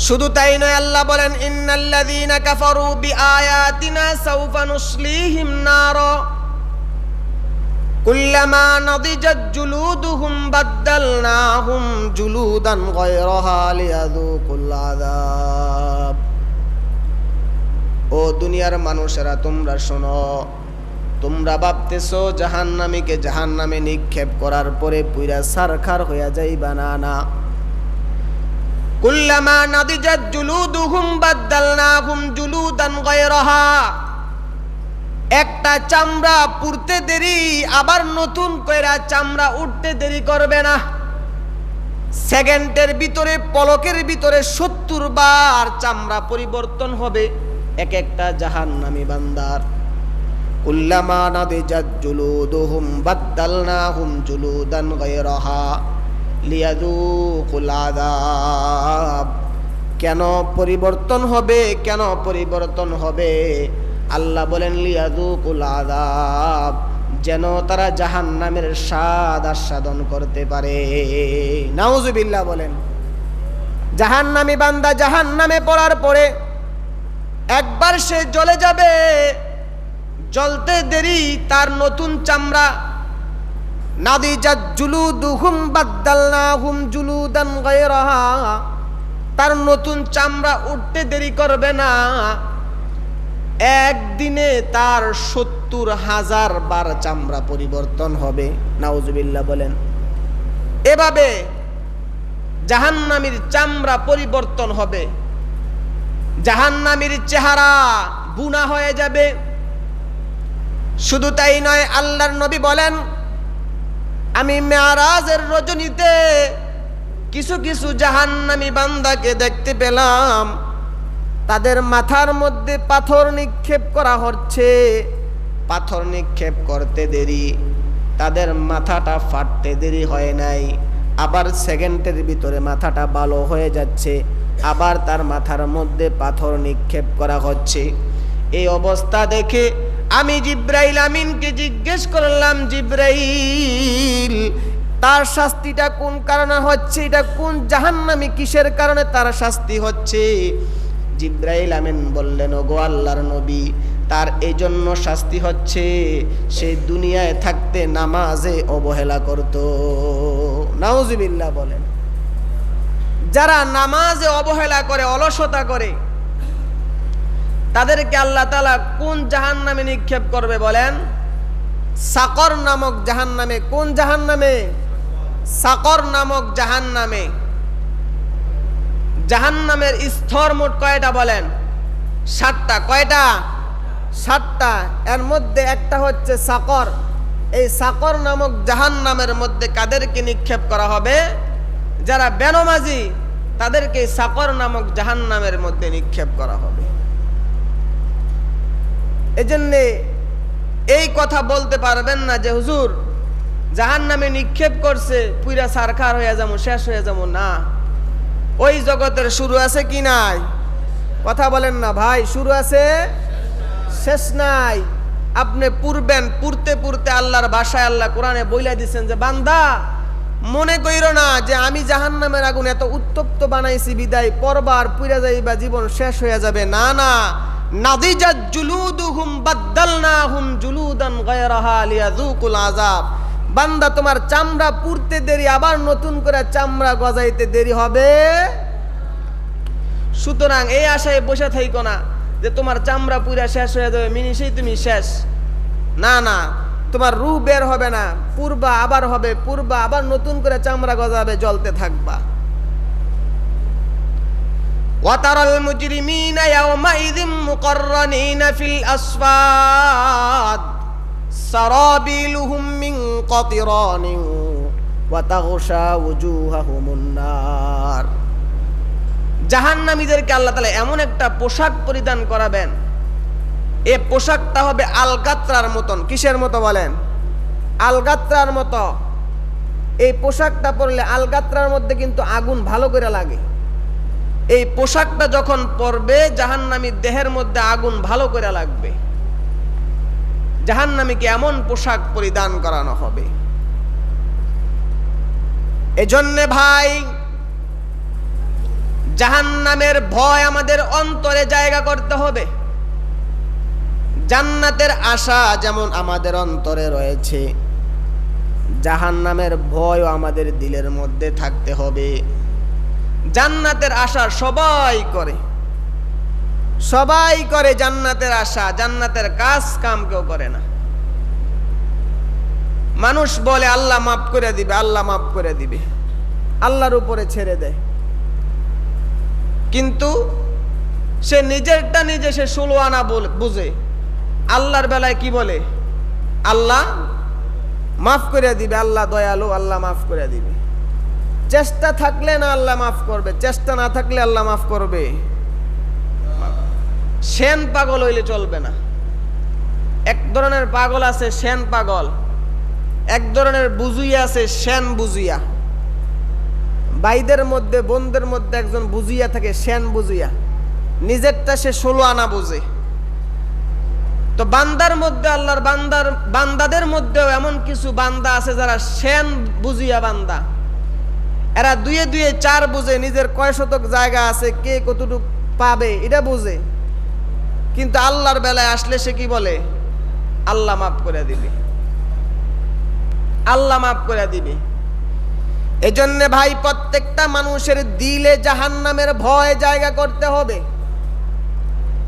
শুধু তাই নয়, আল্লাহ বলেন ইন্নাল্লাযীনা কাফারু বিআয়াতিনা সাউফা নুসলিহিম নারা কুল্লামা নাদিজাত জুলুদুহুম বাদদালনাহুম জুলুদান গায়রাহা লিয়াযুকুল আযাব। ও দুনিয়ার মানুষেরা, তোমরা শোনো, তোমরা ভাবতেছো জাহান্নামীকে জাহান্নামে নিক্ষেপ করার পরে পুরা সারখার হইয়া যাইবা, না। কুল্লামা নাদিজাত জুলুদুহুম বাদদালনাহুম জুলুদান গায়রাহা, একটা চামড়া পুড়তে দেরি, আবার নতুন কইরা চামড়া উঠতে দেরি করবে না। সেকেন্ডের ভিতরে, পলকের ভিতরে 70 বার চামড়া পরিবর্তন হবে এক একটা জাহান্নামী বান্দার। কুল্লামা নাদিজাত জুলুদুহুম বাদদালনাহুম জুলুদান গায়রাহা লিয়াযুকুল আযাব। কেন পরিবর্তন হবে? কেন পরিবর্তন হবে? আল্লাহ বলেন লিয়াযুকুল আযাব, যেন তারা জাহান্নামের স্বাদ আস্বাদন করতে পারে। নাউযুবিল্লাহ বলেন। জাহান্নামী বান্দা জাহান্নামে পড়ার পরে একবার সে জ্বলে যাবে, জ্বলতে দেরি তার নতুন চামড়া, নাদিজাত জুলুদুহুম বাদদালনাহুম জুলুদান গায়রাহা, তার নতুন চামড়া উঠতে দেরি করবে না। একদিনে তার 70,000 বার চামড়া পরিবর্তন হবে। নাউযুবিল্লাহ বলেন। এভাবে জাহান্নামীর চামড়া পরিবর্তন হবে, জাহান্নামীর চেহারা বুনা হয়ে যাবে। শুধু তাই নয়, আল্লাহর নবী বলেন, আমি মেরাজের রজনীতে কিছু কিছু জাহান্নামী বান্দাকে দেখতে পেলাম, তাদের মাথার মধ্যে পাথর নিক্ষেপ করা হচ্ছে। পাথর নিক্ষেপ করতে দেরি, তাদের মাথাটা ফাটতে দেরি হয় নাই, আবার সেকেন্ডের ভিতরে মাথাটা ভালো হয়ে যাচ্ছে, আবার তার মাথার মধ্যে পাথর নিক্ষেপ করা হচ্ছে। এই অবস্থা দেখে আমি জিব্রাইল আমিনকে জিজ্ঞেস করলাম, জিব্রাইল, তার শাস্তিটা কোন কারণে হচ্ছে? এটা কোন জাহান্নামী কিসের কারণে তার শাস্তি হচ্ছে? জিব্রাইল আমিন বললেন, ওগো আল্লাহর নবী, তার এই জন্য শাস্তি হচ্ছে, সে দুনিয়ায় থাকতে নামাজে অবহেলা করত। নাউযুবিল্লাহ বলেন। যারা নামাজে অবহেলা করে, অলসতা করে, তাদেরকে আল্লাহ তাআলা কোন জাহান্নামে নিক্ষেপ করবে বলেন? সাকর নামক জাহান্নামে। কোন জাহান্নামে? সাকর নামক জাহান্নামে। জাহান্নামের স্তর মোট কয়টা বলেন? 7টা। কয়টা? 7টা। এর মধ্যে একটা হচ্ছে সাকর। এই সাকর নামক জাহান্নামের মধ্যে কাদেরকে নিক্ষেপ করা হবে? যারা বেনমাজি, তাদেরকে সাকর নামক জাহান্নামের মধ্যে নিক্ষেপ করা হবে। এজন্য এই কথা বলতে পারবেন না যে হুজুর জাহান্নামে নিক্ষেপ করছে, পুরা সারখার হয়ে যাবো, শেষ হয়ে যাবো। না, ওই জগতের শুরু আছে কি নাই? কথা বলেন না ভাই, শুরু আছে, শেষ নাই। আপনি পুরবেন, পুরতে পুরতে আল্লাহর ভাষায় আল্লাহ কোরআনে বইলা দিচ্ছেন যে বান্দা, মনে কইরো না যে আমি জাহান্নামের আগুন এত উত্তপ্ত বানাইছি বিদায় পরবার পুরা যাইবা, জীবন শেষ হয়ে যাবে। না, না। নাদিজাত জুলুদুহুম বাদদালনাহুম জুলুদান গায়রাহা লিয়াযুকুল আযাব। বান্দা, তোমার চামড়া পুড়তে দেরি, আবার নতুন করে চামড়া গজাইতে দেরি হবে। সুতরাং এই আশায় বসে থাইকো না যে তোমার চামড়া পুরা শেষ হয়ে যাবে, মিনিশেই তুমি শেষ। না, না, তোমার রূহ বের হবে না, পূর্বা আবার হবে, পূর্বা আবার নতুন করে চামড়া গজাবে, জ্বলতে থাকবা। ওয়াতারাল মুজরিমিনা ইয়াওমাইযিম মুকাররানিনা ফিল আসফাদ সারাবিলুহুম মিন কাতিরানিন ওয়া তাগশা ওয়ুজুহাহুমুন নার। জাহান্নামীদেরকে আল্লাহ তাআলা এমন একটা পোশাক পরিধান করাবেন, এই পোশাকটা হবে আলগাত্রার মতন। কিসের মতো বলেন? আলগাত্রার মতো। এই পোশাকটা পরলে আলগাত্রার মধ্যে কিন্তু আগুন ভালো করে লাগে। এই পোশাকটা যখন পরবে, জাহান্নামীর দেহের মধ্যে আগুন ভালো করে লাগবে। জাহান্নামীকে এমন পোশাক পরিধান করানো হবে। এজন্য ভাই, জাহান্নামের ভয় আমাদের অন্তরে জায়গা করতে হবে। জান্নাতের আশা যেমন আমাদের অন্তরে রয়েছে, জাহান্নামের ভয়ও আমাদের দিলের মধ্যে থাকতে হবে। জান্নাতের আশা সবাই করে, সবাই করে জান্নাতের আশা, জান্নাতের কাজ কাম কেউ করে না। মানুষ বলে আল্লাহ মাফ করে দিবে, আল্লাহ মাফ করে দিবে, আল্লাহর উপরে ছেড়ে দেয়। কিন্তু সে নিজেরটা নিজে সে 16 আনা বুঝে, আল্লাহর বেলায় কি বলে? আল্লাহ মাফ করে দিবে, আল্লাহ দয়ালু, আল্লাহ মাফ করে দিবে। চেষ্টা থাকলে না আল্লাহ মাফ করবে, চেষ্টা না থাকলে আল্লাহ মাফ করবে? সেন পাগল হইলে চলবে না। এক ধরনের পাগল আছে সেন পাগল, এক ধরনের বুঝুইয়া আছে সেন বুঝুইয়া। ভাইদের মধ্যে বোনদের মধ্যে একজন বুঝিয়া থাকে, সেন বুঝিয়া, নিজেরটা সে 16 আনা বুঝে। তো বান্দার মধ্যে, আল্লাহর বান্দাদের মধ্যেও এমন কিছু বান্দা আছে যারা সেন বুঝিয়া বান্দা। এরা দুয়ে দুয়ে 4 বুঝে, নিজের কয় শতক জায়গা আছে, কে কতটুকু পাবে এটা বুঝে। কিন্তু আল্লাহর বেলায় আসলে সে কি বলে? আল্লাহ মাফ করে দিবে, আল্লাহ মাফ করে দিবে। এজন্য ভাই প্রত্যেকটা মানুষের দিলে জাহান্নামের ভয় জায়গা করতে হবে।